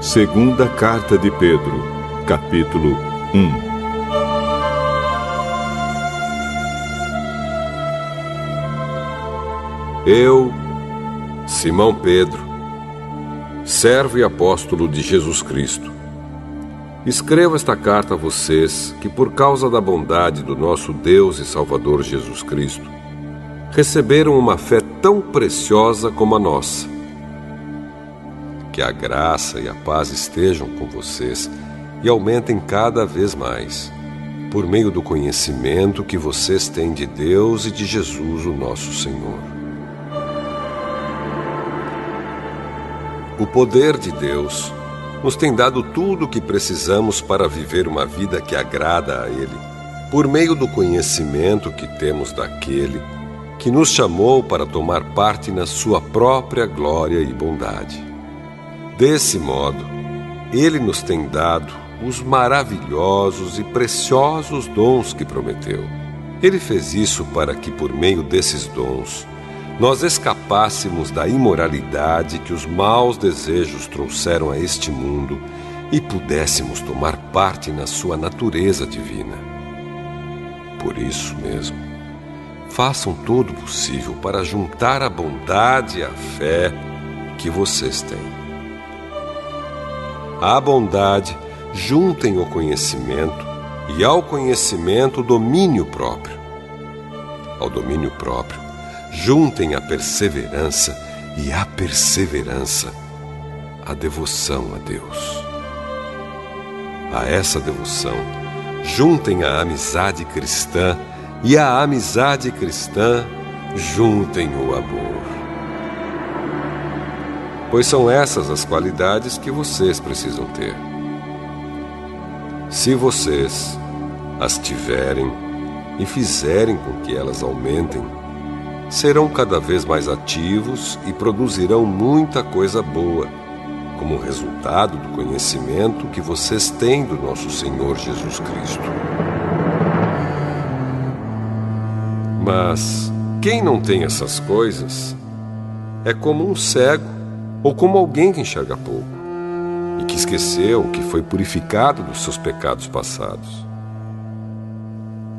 Segunda Carta de Pedro, capítulo 1. Eu, Simão Pedro, servo e apóstolo de Jesus Cristo, escrevo esta carta a vocês que, por causa da bondade do nosso Deus e Salvador Jesus Cristo, receberam uma fé tão preciosa como a nossa. Que a graça e a paz estejam com vocês e aumentem cada vez mais, por meio do conhecimento que vocês têm de Deus e de Jesus, o nosso Senhor. O poder de Deus nos tem dado tudo o que precisamos para viver uma vida que agrada a Ele, por meio do conhecimento que temos daquele que nos chamou para tomar parte na sua própria glória e bondade. Desse modo, Ele nos tem dado os maravilhosos e preciosos dons que prometeu. Ele fez isso para que, por meio desses dons, nós escapássemos da imoralidade que os maus desejos trouxeram a este mundo e pudéssemos tomar parte na sua natureza divina. Por isso mesmo, façam todo o possível para juntar a bondade e a fé que vocês têm. À bondade, juntem o conhecimento, e ao conhecimento, o domínio próprio. Ao domínio próprio, juntem a perseverança, e à perseverança, a devoção a Deus. A essa devoção, juntem a amizade cristã, e à amizade cristã, juntem o amor. Pois são essas as qualidades que vocês precisam ter. Se vocês as tiverem e fizerem com que elas aumentem, serão cada vez mais ativos e produzirão muita coisa boa, como resultado do conhecimento que vocês têm do nosso Senhor Jesus Cristo. Mas quem não tem essas coisas é como um cego ou como alguém que enxerga pouco e que esqueceu que foi purificado dos seus pecados passados.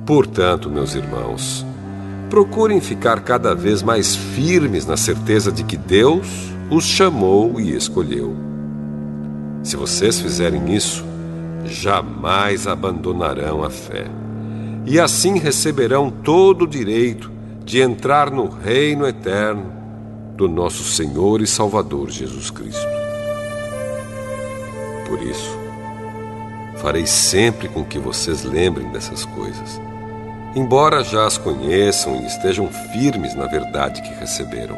Portanto, meus irmãos, procurem ficar cada vez mais firmes na certeza de que Deus os chamou e escolheu. Se vocês fizerem isso, jamais abandonarão a fé, e assim receberão todo o direito de entrar no reino eterno do nosso Senhor e Salvador Jesus Cristo. Por isso, farei sempre com que vocês lembrem dessas coisas, embora já as conheçam e estejam firmes na verdade que receberam.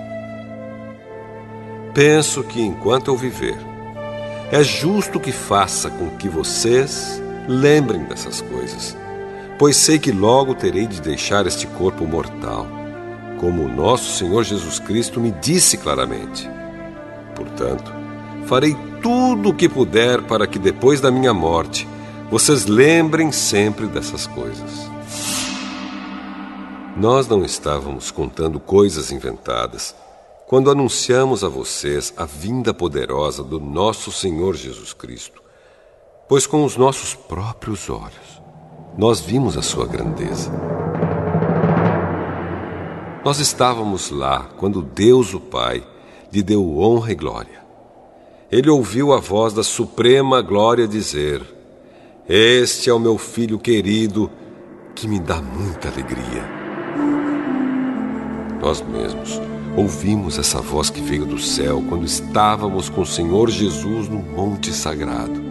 Penso que, enquanto eu viver, é justo que faça com que vocês lembrem dessas coisas, pois sei que logo terei de deixar este corpo mortal, como o nosso Senhor Jesus Cristo me disse claramente. Portanto, farei tudo o que puder para que depois da minha morte, vocês lembrem sempre dessas coisas. Nós não estávamos contando coisas inventadas quando anunciamos a vocês a vinda poderosa do nosso Senhor Jesus Cristo, pois com os nossos próprios olhos nós vimos a sua grandeza. Nós estávamos lá quando Deus, o Pai, lhe deu honra e glória. Ele ouviu a voz da suprema glória dizer: "Este é o meu filho querido, que me dá muita alegria." Nós mesmos ouvimos essa voz que veio do céu quando estávamos com o Senhor Jesus no Monte Sagrado.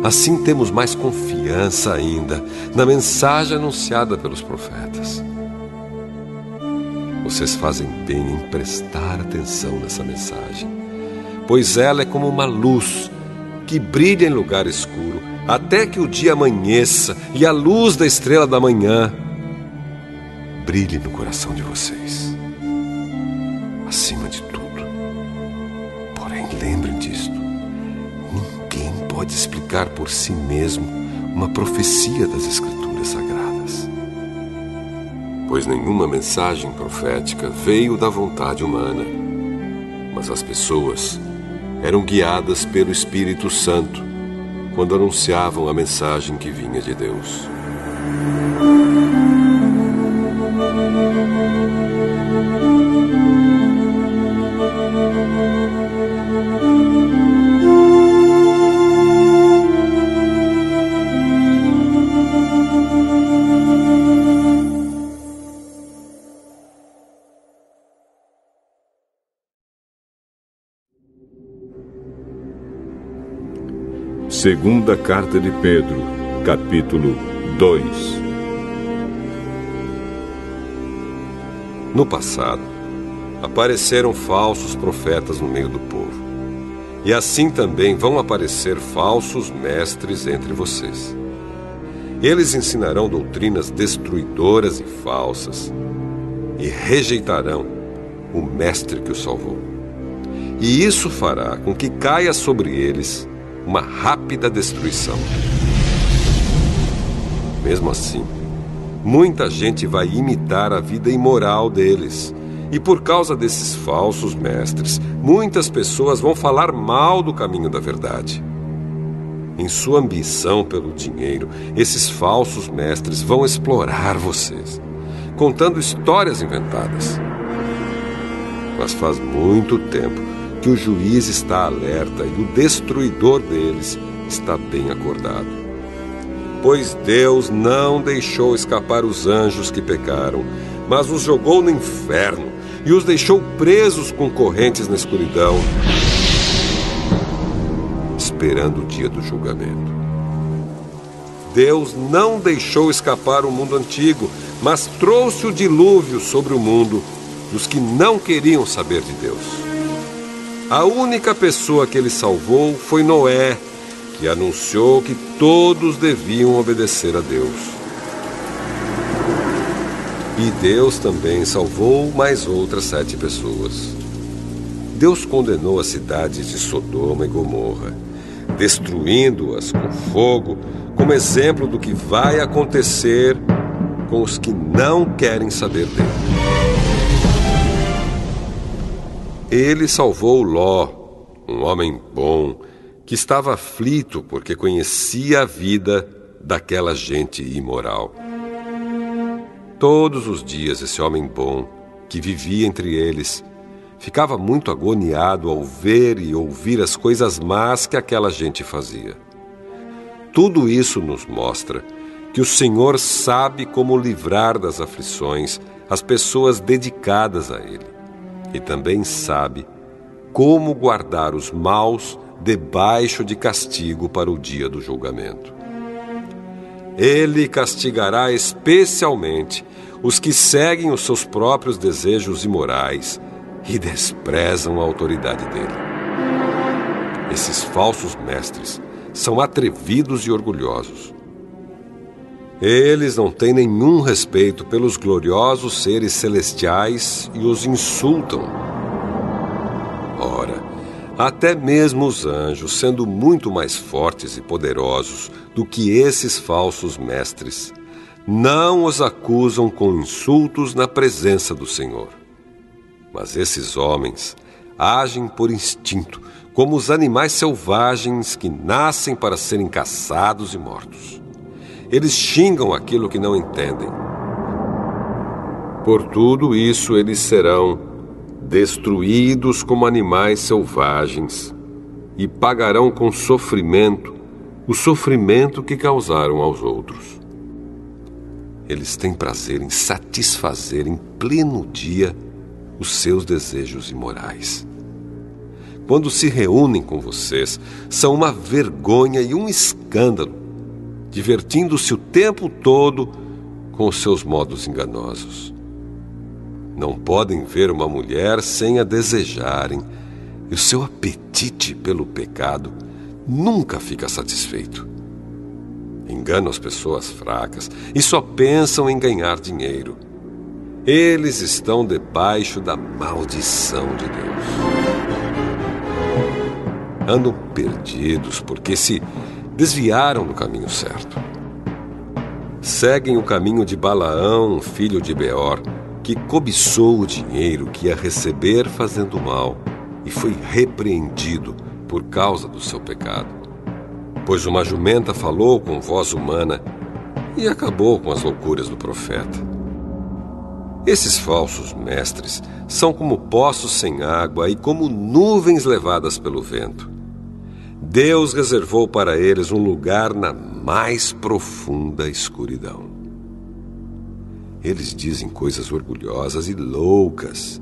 Assim temos mais confiança ainda na mensagem anunciada pelos profetas. Vocês fazem bem em prestar atenção nessa mensagem, pois ela é como uma luz que brilha em lugar escuro até que o dia amanheça e a luz da estrela da manhã brilhe no coração de vocês. Acima de tudo, porém, lembrem disto: ninguém pode explicar por si mesmo uma profecia das Escrituras Sagradas, pois nenhuma mensagem profética veio da vontade humana, mas as pessoas eram guiadas pelo Espírito Santo quando anunciavam a mensagem que vinha de Deus. Segunda Carta de Pedro, capítulo 2. No passado, apareceram falsos profetas no meio do povo. E assim também vão aparecer falsos mestres entre vocês. Eles ensinarão doutrinas destruidoras e falsas e rejeitarão o mestre que os salvou. E isso fará com que caia sobre eles uma rápida destruição. Mesmo assim, muita gente vai imitar a vida imoral deles. E por causa desses falsos mestres, muitas pessoas vão falar mal do caminho da verdade. Em sua ambição pelo dinheiro, esses falsos mestres vão explorar vocês, contando histórias inventadas. Mas faz muito tempo que o juiz está alerta e o destruidor deles está bem acordado. Pois Deus não deixou escapar os anjos que pecaram, mas os jogou no inferno e os deixou presos com correntes na escuridão, esperando o dia do julgamento. Deus não deixou escapar o mundo antigo, mas trouxe o dilúvio sobre o mundo dos que não queriam saber de Deus. A única pessoa que ele salvou foi Noé, que anunciou que todos deviam obedecer a Deus. E Deus também salvou mais outras 7 pessoas. Deus condenou as cidades de Sodoma e Gomorra, destruindo-as com fogo, como exemplo do que vai acontecer com os que não querem saber dele. Ele salvou Ló, um homem bom, que estava aflito porque conhecia a vida daquela gente imoral. Todos os dias esse homem bom, que vivia entre eles, ficava muito agoniado ao ver e ouvir as coisas más que aquela gente fazia. Tudo isso nos mostra que o Senhor sabe como livrar das aflições as pessoas dedicadas a Ele. E também sabe como guardar os maus debaixo de castigo para o dia do julgamento. Ele castigará especialmente os que seguem os seus próprios desejos imorais e desprezam a autoridade dele. Esses falsos mestres são atrevidos e orgulhosos. Eles não têm nenhum respeito pelos gloriosos seres celestiais e os insultam. Ora, até mesmo os anjos, sendo muito mais fortes e poderosos do que esses falsos mestres, não os acusam com insultos na presença do Senhor. Mas esses homens agem por instinto, como os animais selvagens que nascem para serem caçados e mortos. Eles xingam aquilo que não entendem. Por tudo isso, eles serão destruídos como animais selvagens e pagarão com sofrimento o sofrimento que causaram aos outros. Eles têm prazer em satisfazer em pleno dia os seus desejos imorais. Quando se reúnem com vocês, são uma vergonha e um escândalo, divertindo-se o tempo todo com os seus modos enganosos. Não podem ver uma mulher sem a desejarem, e o seu apetite pelo pecado nunca fica satisfeito. Enganam as pessoas fracas e só pensam em ganhar dinheiro. Eles estão debaixo da maldição de Deus. Andam perdidos porque se desviaram do caminho certo. Seguem o caminho de Balaão, filho de Beor, que cobiçou o dinheiro que ia receber fazendo mal e foi repreendido por causa do seu pecado. Pois uma jumenta falou com voz humana e acabou com as loucuras do profeta. Esses falsos mestres são como poços sem água e como nuvens levadas pelo vento. Deus reservou para eles um lugar na mais profunda escuridão. Eles dizem coisas orgulhosas e loucas,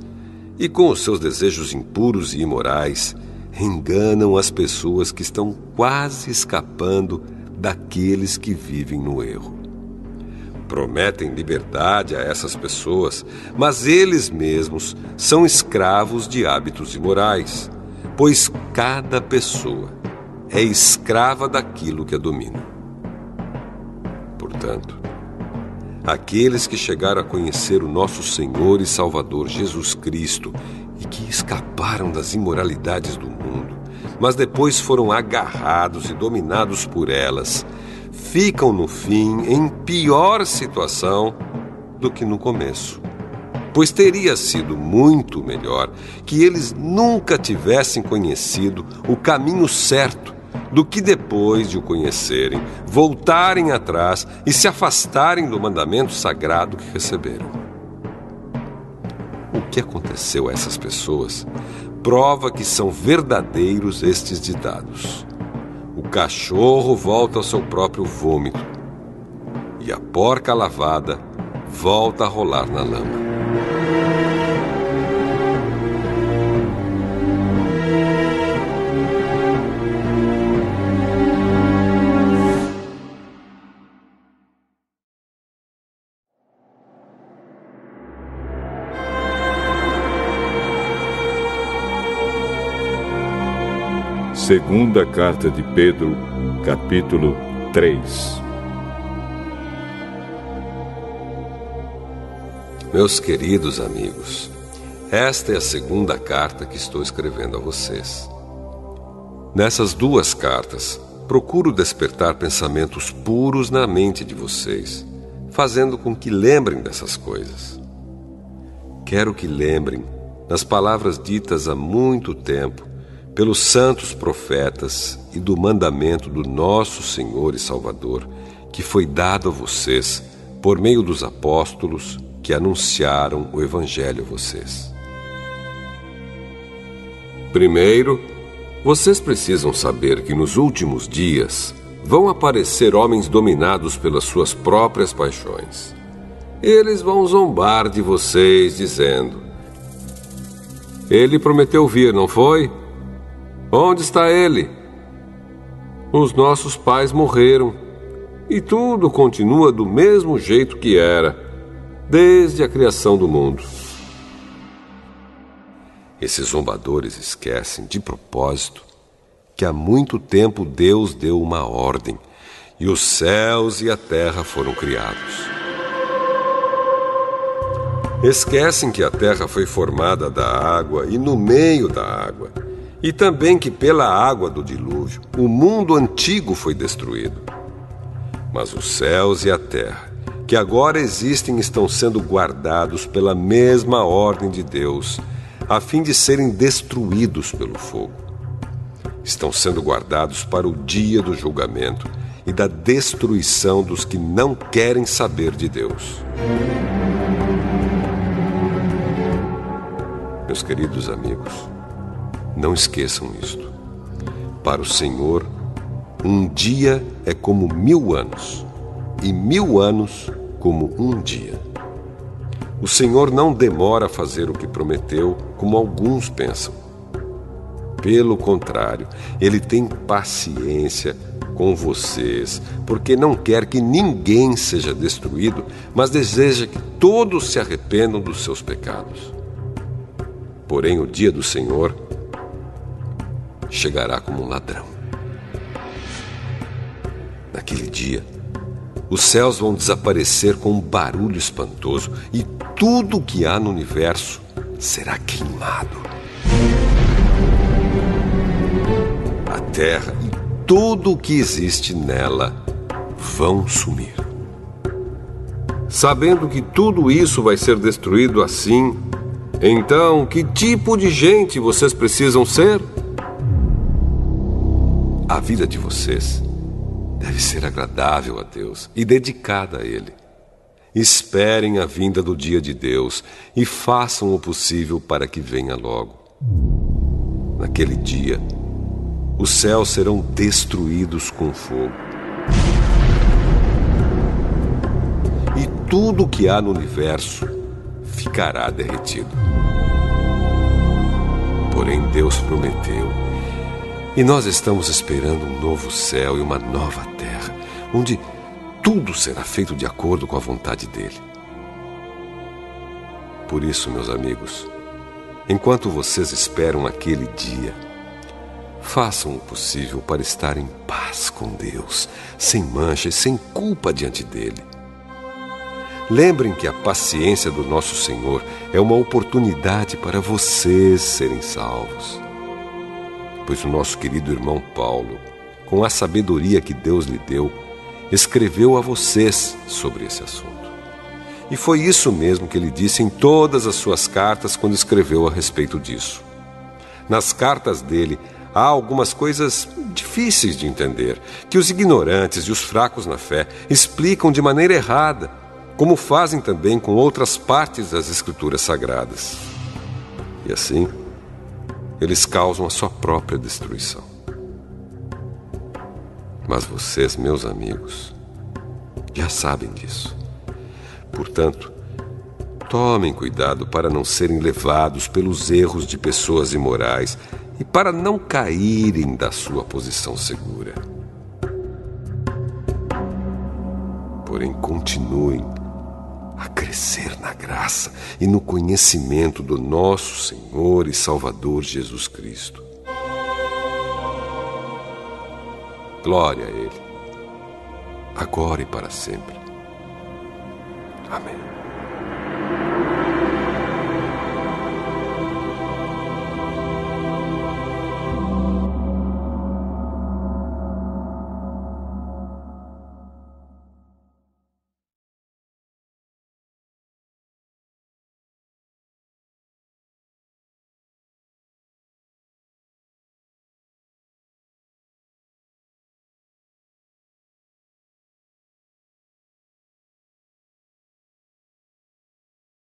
e com os seus desejos impuros e imorais, enganam as pessoas que estão quase escapando daqueles que vivem no erro. Prometem liberdade a essas pessoas, mas eles mesmos são escravos de hábitos imorais, pois cada pessoa é escrava daquilo que a domina. Portanto, aqueles que chegaram a conhecer o nosso Senhor e Salvador Jesus Cristo e que escaparam das imoralidades do mundo, mas depois foram agarrados e dominados por elas, ficam no fim em pior situação do que no começo. Pois teria sido muito melhor que eles nunca tivessem conhecido o caminho certo do que depois de o conhecerem, voltarem atrás e se afastarem do mandamento sagrado que receberam. O que aconteceu a essas pessoas prova que são verdadeiros estes ditados. O cachorro volta ao seu próprio vômito e a porca lavada volta a rolar na lama. Segunda Carta de Pedro, capítulo 3. Meus queridos amigos, esta é a segunda carta que estou escrevendo a vocês. Nessas duas cartas, procuro despertar pensamentos puros na mente de vocês, fazendo com que lembrem dessas coisas. Quero que lembrem das palavras ditas há muito tempo pelos santos profetas e do mandamento do nosso Senhor e Salvador, que foi dado a vocês por meio dos apóstolos que anunciaram o Evangelho a vocês. Primeiro, vocês precisam saber que nos últimos dias vão aparecer homens dominados pelas suas próprias paixões. Eles vão zombar de vocês, dizendo: "Ele prometeu vir, não foi? Onde está ele? Os nossos pais morreram e tudo continua do mesmo jeito que era, desde a criação do mundo." Esses zombadores esquecem, de propósito, que há muito tempo Deus deu uma ordem e os céus e a terra foram criados. Esquecem que a terra foi formada da água e no meio da água, e também que pela água do dilúvio o mundo antigo foi destruído. Mas os céus e a terra, que agora existem, estão sendo guardados pela mesma ordem de Deus, a fim de serem destruídos pelo fogo. Estão sendo guardados para o dia do julgamento e da destruição dos que não querem saber de Deus. Meus queridos amigos, não esqueçam isto. Para o Senhor, um dia é como 1000 anos, e 1000 anos como um dia. O Senhor não demora a fazer o que prometeu, como alguns pensam. Pelo contrário, Ele tem paciência com vocês, porque não quer que ninguém seja destruído, mas deseja que todos se arrependam dos seus pecados. Porém, o dia do Senhor chegará como um ladrão. Naquele dia, os céus vão desaparecer com um barulho espantoso e tudo o que há no universo será queimado. A terra e tudo o que existe nela vão sumir. Sabendo que tudo isso vai ser destruído assim, então que tipo de gente vocês precisam ser? A vida de vocês deve ser agradável a Deus e dedicada a Ele. Esperem a vinda do dia de Deus e façam o possível para que venha logo. Naquele dia, os céus serão destruídos com fogo. E tudo o que há no universo ficará derretido. Porém, Deus prometeu, e nós estamos esperando um novo céu e uma nova terra, onde tudo será feito de acordo com a vontade dele. Por isso, meus amigos, enquanto vocês esperam aquele dia, façam o possível para estar em paz com Deus, sem mancha e sem culpa diante dele. Lembrem que a paciência do nosso Senhor é uma oportunidade para vocês serem salvos. Pois o nosso querido irmão Paulo, com a sabedoria que Deus lhe deu, escreveu a vocês sobre esse assunto. E foi isso mesmo que ele disse em todas as suas cartas quando escreveu a respeito disso. Nas cartas dele, há algumas coisas difíceis de entender, que os ignorantes e os fracos na fé explicam de maneira errada, como fazem também com outras partes das Escrituras Sagradas. E assim, eles causam a sua própria destruição. Mas vocês, meus amigos, já sabem disso. Portanto, tomem cuidado para não serem levados pelos erros de pessoas imorais e para não caírem da sua posição segura. Porém, continuem a crescer na graça e no conhecimento do nosso Senhor e Salvador Jesus Cristo. Glória a Ele, agora e para sempre. Amém.